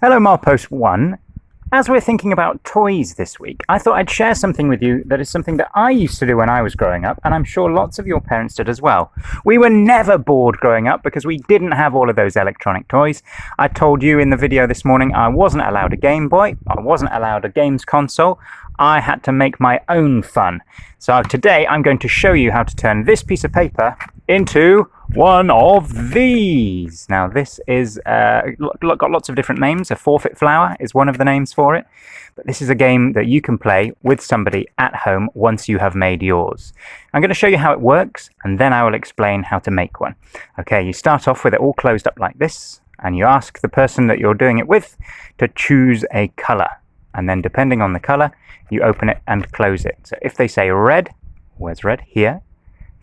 Hello Milepost 1. As we're thinking about toys this week, I thought I'd share something with you that is something that I used to do when I was growing up, and I'm sure lots of your parents did as well. We were never bored growing up because we didn't have all of those electronic toys. I told you in the video this morning I wasn't allowed a Game Boy, I wasn't allowed a games console. I had to make my own fun. So today I'm going to show you how to turn this piece of paper into one of these. Now this is got lots of different names. A forfeit flower is one of the names for it. But this is a game that you can play with somebody at home once you have made yours. I'm going to show you how it works and then I will explain how to make one. Okay, you start off with it all closed up like this and you ask the person that you're doing it with to choose a colour. And then depending on the colour, you open it and close it. So if they say red, where's red? Here.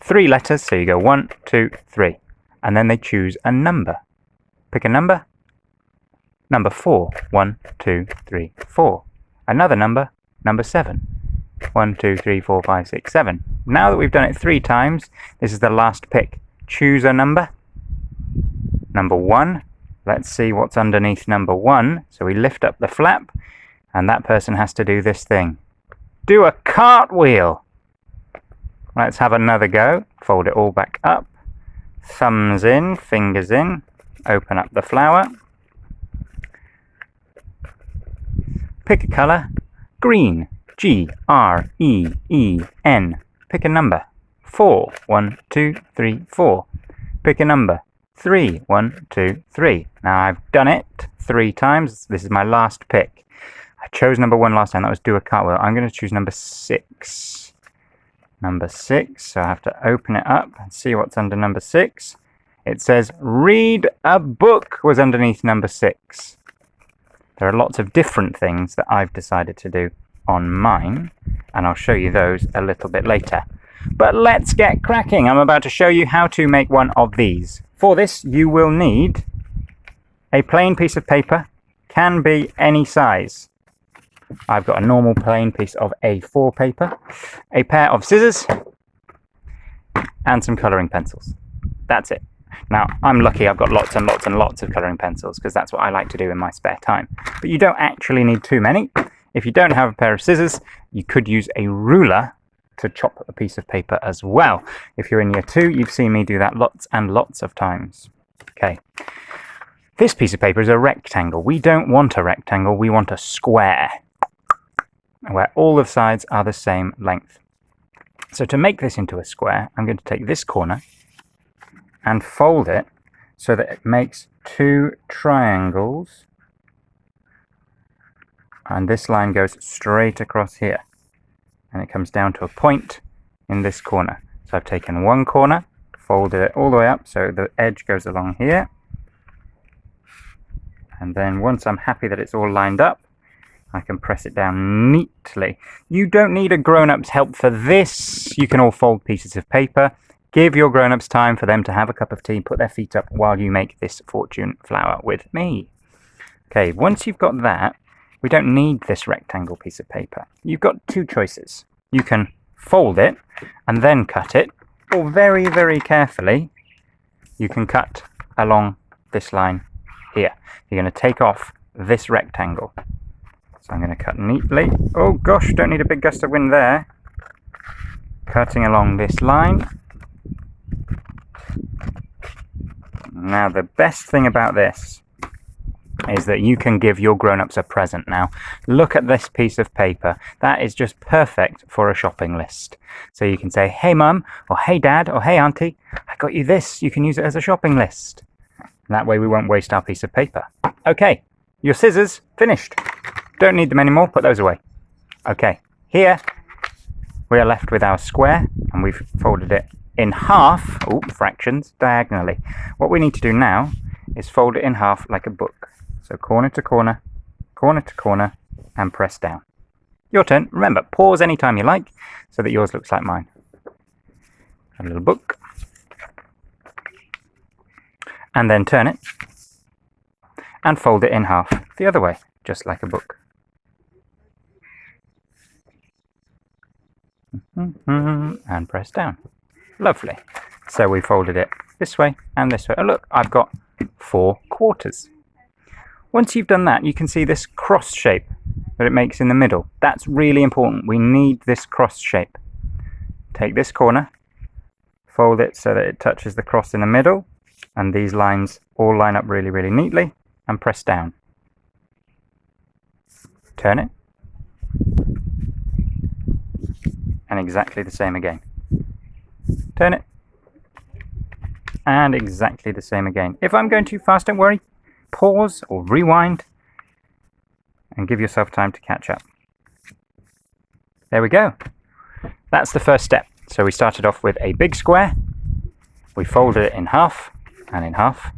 3 letters, so you go 1, 2, 3. And then they choose a number. Pick a number. Number 4. 1, 2, 3, 4. Another number, number 7. 1, 2, 3, 4, 5, 6, 7. Now that we've done it 3 times, this is the last pick. Choose a number. Number 1. Let's see what's underneath number 1. So we lift up the flap, and that person has to do this thing. Do a cartwheel! Let's have another go. Fold it all back up. Thumbs in, fingers in. Open up the flower. Pick a colour. Green. G-R-E-E-N. Pick a number. 4. 1, 2, 3, 4. Pick a number. 3. 1, 2, 3. Now I've done it 3 times. This is my last pick. I chose number 1 last time. That was do a cartwheel. I'm going to choose number 6. Number 6, so I have to open it up and see what's under number 6. It says, read a book was underneath number 6. There are lots of different things that I've decided to do on mine, and I'll show you those a little bit later. But let's get cracking. I'm about to show you how to make one of these. For this, you will need a plain piece of paper, can be any size. I've got a normal plain piece of A4 paper, a pair of scissors, and some colouring pencils. That's it. Now, I'm lucky I've got lots and lots and lots of colouring pencils because that's what I like to do in my spare time. But you don't actually need too many. If you don't have a pair of scissors, you could use a ruler to chop a piece of paper as well. If you're in year 2, you've seen me do that lots and lots of times. Okay. This piece of paper is a rectangle. We don't want a rectangle, we want a square, where all the sides are the same length. So to make this into a square, I'm going to take this corner and fold it so that it makes 2 triangles. And this line goes straight across here. And it comes down to a point in this corner. So I've taken one corner, folded it all the way up so the edge goes along here. And then once I'm happy that it's all lined up, I can press it down neatly. You don't need a grown-up's help for this. You can all fold pieces of paper. Give your grown-ups time for them to have a cup of tea, put their feet up while you make this fortune flower with me. Okay, once you've got that, we don't need this rectangle piece of paper. You've got 2 choices. You can fold it and then cut it, or very, very carefully, you can cut along this line here. You're going to take off this rectangle. So I'm going to cut neatly. Oh gosh, don't need a big gust of wind there. Cutting along this line. Now the best thing about this is that you can give your grown-ups a present now. Look at this piece of paper. That is just perfect for a shopping list. So you can say, hey mum, or hey dad, or hey auntie, I got you this. You can use it as a shopping list. That way we won't waste our piece of paper. Okay, your scissors, finished. Don't need them anymore, put those away. Okay, here we are left with our square and we've folded it in half, fractions, diagonally. What we need to do now is fold it in half like a book. So corner to corner, and press down. Your turn. Remember, pause anytime you like so that yours looks like mine. A little book. And then turn it and fold it in half the other way, just like a book. And press down. Lovely. So we folded it this way and this way. Oh look, I've got 4 quarters. Once you've done that, you can see this cross shape that it makes in the middle. That's really important. We need this cross shape. Take this corner, fold it so that it touches the cross in the middle, and these lines all line up really, really neatly, and press down. Turn it, and exactly the same again. Turn it, and exactly the same again. If I'm going too fast, don't worry. Pause or rewind and give yourself time to catch up. There we go. That's the first step. So we started off with a big square. We folded it in half and in half.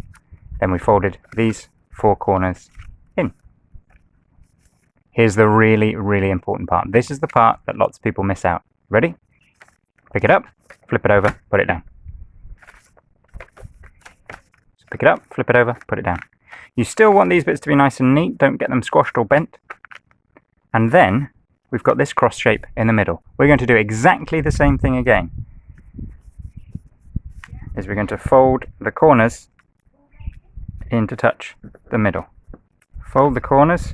Then we folded these 4 corners in. Here's the really, really important part. This is the part that lots of people miss out. Ready? Pick it up, flip it over, put it down. So pick it up, flip it over, put it down. You still want these bits to be nice and neat. Don't get them squashed or bent. And then we've got this cross shape in the middle. We're going to do exactly the same thing again. We're going to fold the corners in to touch the middle. Fold the corners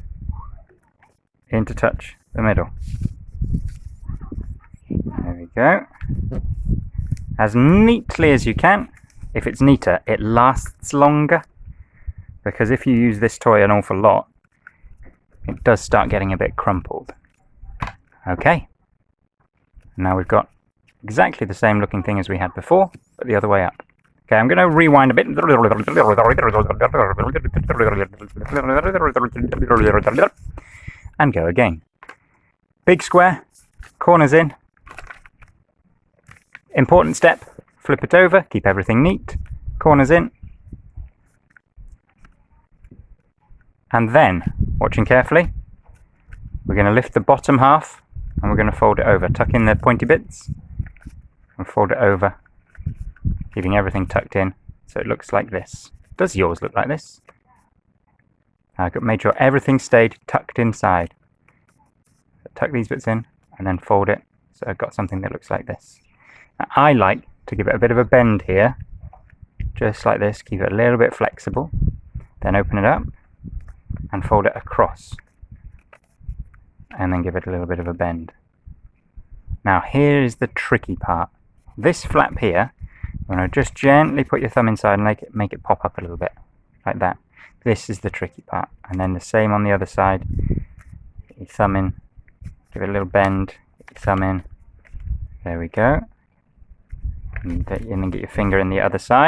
in to touch the middle. There we go. As neatly as you can. If it's neater, it lasts longer. Because if you use this toy an awful lot, it does start getting a bit crumpled. Okay. Now we've got exactly the same looking thing as we had before, but the other way up. Okay, I'm going to rewind a bit. And go again. Big square, corners in. Important step, flip it over, keep everything neat. Corners in. And then, watching carefully, we're going to lift the bottom half and we're going to fold it over. Tuck in the pointy bits and fold it over, keeping everything tucked in so it looks like this. Does yours look like this? I made sure everything stayed tucked inside. So tuck these bits in and then fold it so I've got something that looks like this. Now, I like to give it a bit of a bend here, just like this, keep it a little bit flexible, then open it up and fold it across and then give it a little bit of a bend. Now here is the tricky part. This flap here, you want to just gently put your thumb inside and make it pop up a little bit, like that. This is the tricky part. And then the same on the other side. Get your thumb in, give it a little bend, get your thumb in. There we go. And then get your finger in the other side.